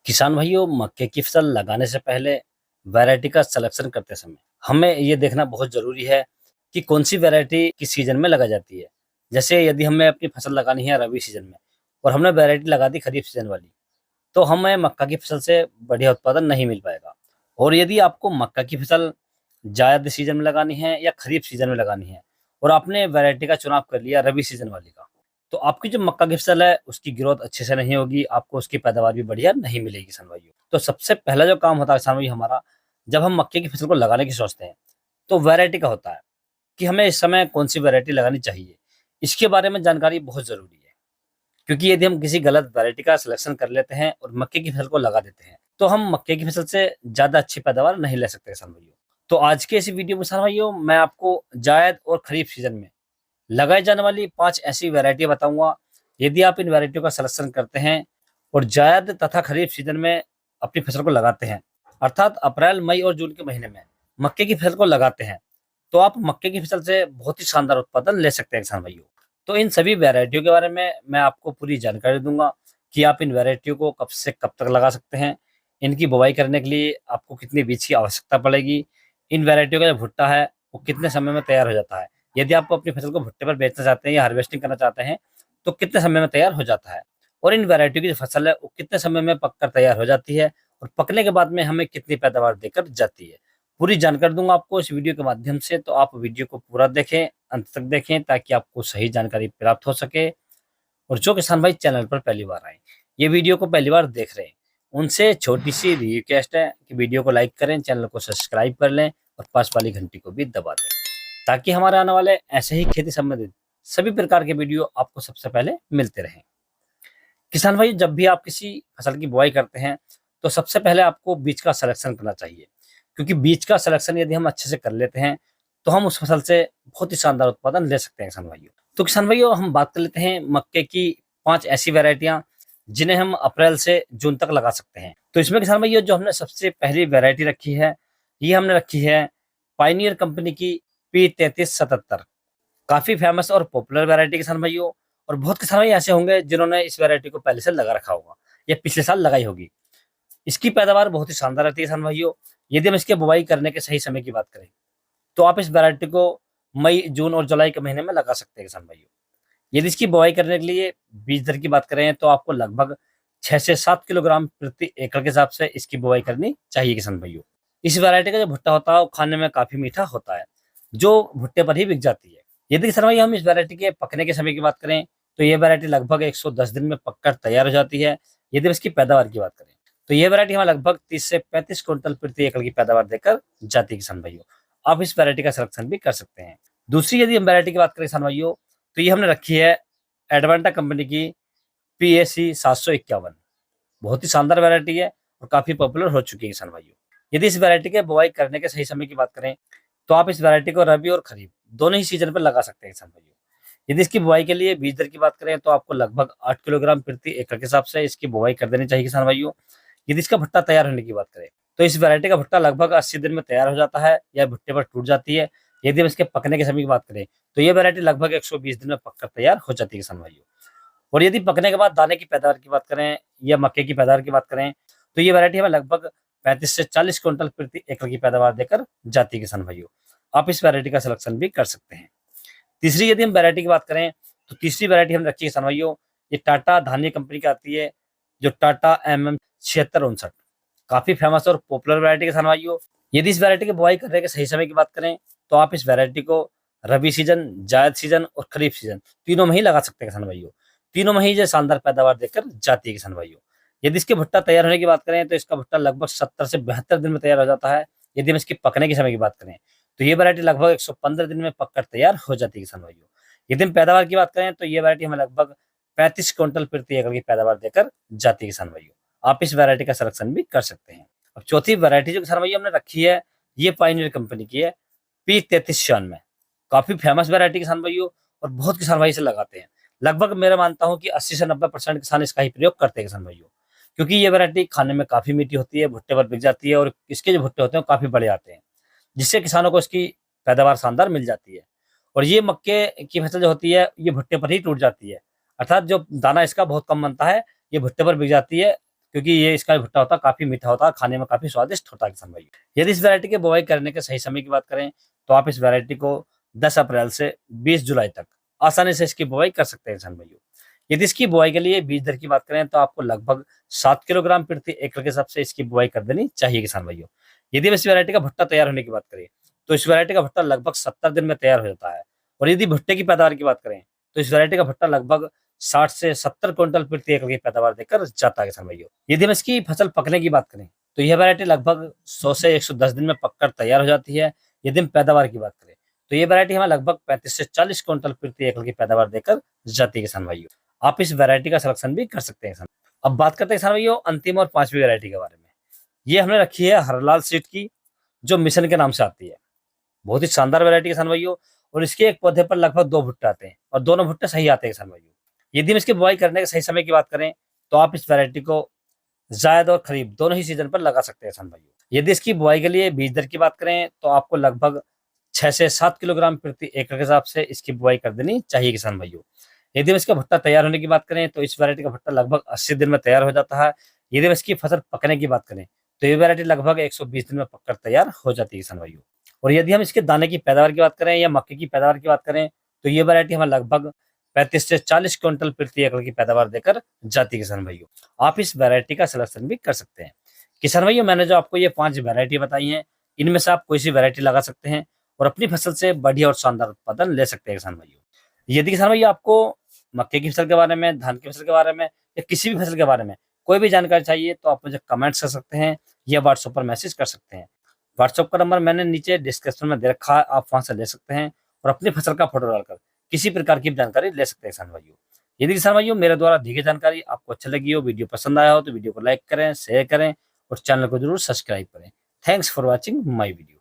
किसान भाइयों, मक्के की फसल लगाने से पहले वैरायटी का सिलेक्शन करते समय हमें ये देखना बहुत ज़रूरी है कि कौन सी वैरायटी किस सीज़न में लगा जाती है। जैसे यदि हमें अपनी फसल लगानी है रबी सीज़न में और हमने वैरायटी लगा दी खरीफ सीज़न वाली, तो हमें मक्का की फसल से बढ़िया उत्पादन नहीं मिल पाएगा। और यदि आपको मक्का की फसल जायद सीज़न में लगानी है या खरीफ सीज़न में लगानी है और आपने वैरायटी का चुनाव कर लिया रबी सीज़न वाली का, तो आपकी जो मक्का की फसल है उसकी ग्रोथ अच्छे से नहीं होगी, आपको उसकी पैदावार भी बढ़िया नहीं मिलेगी किसान भाइयों। तो सबसे पहला जो काम होता है किसान भाई हमारा, जब हम मक्के की फसल को लगाने की सोचते हैं, तो वैरायटी का होता है कि हमें इस समय कौन-सी वैरायटी लगानी चाहिए। इसके बारे में जानकारी बहुत ज़रूरी है, क्योंकि यदि हम किसी गलत वैरायटी का सिलेक्शन कर लेते हैं और मक्के की फसल को लगा देते हैं, तो हम मक्के की फसल से ज़्यादा अच्छी पैदावार नहीं ले सकते किसान भाइयों। तो आज के इस वीडियो में किसान भाइयों मैं आपको जायद और खरीफ सीज़न में लगाई जाने वाली 5 ऐसी वैरायटी बताऊँगा। यदि आप इन वैरायटियों का सिलेक्शन करते हैं और जायद तथा खरीफ सीज़न में अपनी फसल को लगाते हैं, अर्थात अप्रैल, मई और जून के महीने में मक्के की फसल को लगाते हैं, तो आप मक्के की फसल से बहुत ही शानदार उत्पादन ले सकते हैं किसान भाइयों। तो इन सभी वैरायटियों के बारे में मैं आपको पूरी जानकारी दूँगा कि आप इन वैरायटियों को कब से कब तक लगा सकते हैं, इनकी बुवाई करने के लिए आपको कितने बीज की आवश्यकता पड़ेगी, इन वैरायटियों का जो भुट्टा है, वो कितने समय में तैयार हो जाता है। यदि आप अपनी फसल को भुट्टे पर बेचना चाहते हैं या हार्वेस्टिंग करना चाहते हैं, तो कितने समय में तैयार हो जाता है और इन वैरायटियों की जो फसल है, वो कितने समय में पककर तैयार हो जाती है और पकने के बाद में हमें कितनी पैदावार देकर जाती है। पूरी जानकारी दूँगा आपको इस वीडियो के माध्यम से, तो आप वीडियो को पूरा देखें, अंत तक देखें ताकि आपको सही जानकारी प्राप्त हो सके। और जो किसान भाई चैनल पर पहली बार आए, ये वीडियो को पहली बार देख रहे हैं, उनसे छोटी-सी रिक्वेस्ट है कि वीडियो को लाइक करें, चैनल को सब्सक्राइब कर लें और पास वाली घंटी को भी दबा दें, ताकि हमारे आने वाले ऐसे ही खेती संबंधित सभी प्रकार के वीडियो आपको सबसे पहले मिलते रहें। किसान भाई, जब भी आप किसी फसल की बुआई करते हैं, तो सबसे पहले आपको बीज का सिलेक्शन करना चाहिए, क्योंकि बीज का सिलेक्शन यदि हम अच्छे से कर लेते हैं, तो हम उस फसल से बहुत ही शानदार उत्पादन ले सकते हैं किसान भाइयों। तो किसान भाइयों, हम बात कर लेते हैं मक्के की 5 ऐसी वैरायटियाँ जिन्हें हम अप्रैल से जून तक लगा सकते हैं। तो इसमें किसान भाइयों जो हमने सबसे पहली वैरायटी रखी है, ये हमने रखी है पायनियर कंपनी की P3377। काफ़ी फेमस और पॉपुलर वैरायटी किसान भाइयों, और बहुत किसान भाई ऐसे होंगे जिन्होंने इस वैरायटी को पहले से लगा रखा होगा या पिछले साल लगाई होगी। इसकी पैदावार बहुत ही शानदार रहती है किसान भाइयों। यदि हम इसके बुवाई करने के सही समय की बात करें, तो आप इस वैरायटी को मई, जून और जुलाई के महीने में लगा सकते हैं किसान भाइयों। यदि इसकी बुवाई करने के लिए बीज दर की बात करें, तो आपको लगभग 6 से 7 किलोग्राम प्रति एकड़ के हिसाब से इसकी बुवाई करनी चाहिए किसान भाइयों। इस वैरायटी का जो भुट्टा होता है वो खाने में काफ़ी मीठा होता है, जो भुट्टे पर ही बिक जाती है। यदि किसान भाई हम इस वैरायटी के पकने के समय की बात करें, तो ये वैरायटी लगभग 110 दिन में पककर तैयार हो जाती है। यदि हम इसकी पैदावार की बात करें, तो ये वैरायटी हमें लगभग 30 से 35 क्विंटल प्रति एकड़ की पैदावार देकर जाती है किसान भाइयों। आप इस वैरायटी का सिलेक्शन भी कर सकते हैं। दूसरी यदि हम वैरायटी की बात करें किसान भाइयों, तो ये हमने रखी है एडवांटा कंपनी की PAC 751। बहुत ही शानदार वैरायटी है और काफ़ी पॉपुलर हो चुकी है किसान भाइयों। यदि इस वैरायटी के बुआई करने के सही समय की बात करें, तो आप इस वैरायटी को रबी और खरीफ दोनों ही सीजन पर लगा सकते हैं किसान भाइयों। यदि इसकी बुआई के लिए बीज दर की बात करें, तो आपको लगभग 8 किलोग्राम प्रति एकड़ के हिसाब से इसकी बुआई कर देनी चाहिए किसान भाइयों। यदि इसका भुट्टा तैयार होने की बात करें, तो इस वैरायटी का भुट्टा लगभग 80 दिन में तैयार हो जाता है या भुट्टे पर टूट जाती है। यदि हम इसके पकने के समय की बात करें, तो ये वैरायटी लगभग 120 दिन में पककर तैयार हो जाती है किसान भाइयों। और यदि पकने के बाद दाने की पैदावार की बात करें या मक्के की पैदावार की बात करें, तो ये वैरायटी हमें लगभग 35 से 40 क्विंटल प्रति एकड़ की पैदावार देकर जाती है किसान भाइयों। आप इस वैरायटी का सिलेक्शन भी कर सकते हैं। तीसरी यदि हम वैरायटी की बात करें, तो तीसरी वैरायटी हम रखी है किसान भाइयों, ये टाटा धान्य कंपनी की आती है, जो टाटा MM 7659। काफ़ी फेमस और पॉपुलर वैरायटी किसान भाइयों। यदि इस वैरायटी की बुआई करने के सही समय की बात करें, तो आप इस वैरायटी को रबी सीजन, जायद सीजन और खरीफ सीजन तीनों में ही लगा सकते हैं किसान भाइयों। तीनों में ही ये शानदार पैदावार देकर जाती है किसान भाइयों। यदि इसके भुट्टा तैयार होने की बात करें, तो इसका भुट्टा लगभग 70 से 72 दिन में तैयार हो जाता है। यदि हम इसके पकने के समय की बात करें, तो ये वैरायटी लगभग 115 दिन में पककर तैयार हो जाती है किसान भाइयों। यदि हम पैदावार की बात करें, तो ये वैरायटी हमें लगभग 35 क्विंटल प्रति एकड़ की पैदावार देकर जाती है किसान भाइयों। आप इस वैरायटी का सिलेक्शन भी कर सकते हैं। अब चौथी वैरायटी जो किसान भाइयों हमने रखी है, ये पायनियर कंपनी की है P3396। काफ़ी फेमस वैरायटी किसान भाइयों, और बहुत किसान भाई इसे लगाते हैं। लगभग मैं मानता हूँ कि 80 से 90% किसान इसका ही प्रयोग करते हैं किसान भाइयों, क्योंकि ये वैरायटी खाने में काफ़ी मीठी होती है, भुट्टे पर बिक जाती है और इसके जो भुट्टे होते हैं वो काफ़ी बड़े आते हैं, जिससे किसानों को इसकी पैदावार शानदार मिल जाती है। और ये मक्के की फसल जो होती है, ये भुट्टे पर ही टूट जाती है, अर्थात जो दाना इसका बहुत कम बनता है, ये भुट्टे पर बिक जाती है, क्योंकि ये इसका भुट्टा होता है काफ़ी मीठा होता है, खाने में काफ़ी स्वादिष्ट होता है किसान भाइयों। यदि इस वैरायटी की बुआई करने के सही समय की बात करें, तो आप इस वैरायटी को 10 अप्रैल से 20 जुलाई तक आसानी से इसकी बुआई कर सकते हैं किसान भाइयों। यदि इसकी बुआई के लिए बीज दर की बात करें, तो आपको लगभग 7 किलोग्राम प्रति एकड़ के हिसाब से इसकी बुआई कर देनी चाहिए किसान भाइयों। यदि हम इस वैरायटी का भुट्टा तैयार होने की बात करें, तो इस वैरायटी का भुट्टा लगभग 70 दिन में तैयार हो जाता है। और यदि भुट्टे की पैदावार की बात करें, तो इस वैरायटी का भुट्टा लगभग 60 से 70 क्विंटल प्रति एकड़ की पैदावार देकर जाता है किसान भाइयों। यदि हम इसकी फसल पकने की बात करें, तो यह वैरायटी लगभग 100 से 110 दिन में पककर तैयार हो जाती है। यदि हम पैदावार की बात करें, तो ये वैरायटी हमें लगभग 35 से 40 क्विंटल प्रति एकड़ की पैदावार देकर जाती है किसान भाइयों। आप इस वैरायटी का सिलेक्शन भी कर सकते हैं किसान। अब बात करते हैं किसान भाइयों अंतिम और 5वीं वैरायटी के बारे में। ये हमने रखी है हरलाल सीड की, जो मिशन के नाम से आती है। बहुत ही शानदार वैरायटी किसान भाइयों, और इसके एक पौधे पर लगभग 2 भुट्टे आते हैं और दोनों भुट्टे सही आते हैं किसान भाइयों। यदि हम इसकी बुआई करने के सही समय की बात करें, तो आप इस वैरायटी को जायद और खरीफ दोनों ही सीजन पर लगा सकते हैं किसान भाइयों। यदि इसकी बुआई के लिए बीज दर की बात करें, तो आपको लगभग 6 से 7 किलोग्राम प्रति एकड़ के हिसाब से इसकी बुआई कर देनी चाहिए किसान भाइयों। यदि हम इसका भुट्टा तैयार होने की बात करें, तो इस वैरायटी का भुट्टा लगभग 80 दिन में तैयार हो जाता है। यदि हम इसकी फसल पकने की बात करें, तो ये वैरायटी लगभग 120 दिन में पककर तैयार हो जाती है किसान भाइयों। और यदि हम इसके दाने की पैदावार की बात करें या मक्के की पैदावार की बात करें, तो ये वैरायटी हमें लगभग 35 से 40 क्विंटल प्रति एकड़ की पैदावार देकर जाती है किसान भाइयों। आप इस वैरायटी का सिलेक्शन भी कर सकते हैं किसान भाइयों। मैंने जो आपको ये 5 वैरायटी बताई हैं, इनमें से आप कोई सी वैरायटी लगा सकते हैं और अपनी फसल से बढ़िया और शानदार उत्पादन ले सकते हैं किसान भाइयों। यदि किसान भाइयों आपको मक्के की फसल के बारे में, धान की फसल के बारे में या किसी भी फसल के बारे में कोई भी जानकारी चाहिए, तो आप मुझे कमेंट्स कर सकते हैं या व्हाट्सएप पर मैसेज कर सकते हैं। व्हाट्सएप का नंबर मैंने नीचे डिस्क्रिप्शन में दे रखा है, आप वहां से ले सकते हैं और अपनी फसल का फोटो डालकर किसी प्रकार की भी जानकारी ले सकते हैं किसान भाइयों। यदि किसान भाइयों मेरे द्वारा दी गई जानकारी आपको अच्छी लगी हो, वीडियो पसंद आया हो, तो वीडियो को लाइक करें, शेयर करें और चैनल को जरूर सब्सक्राइब करें। Thanks for watching my video.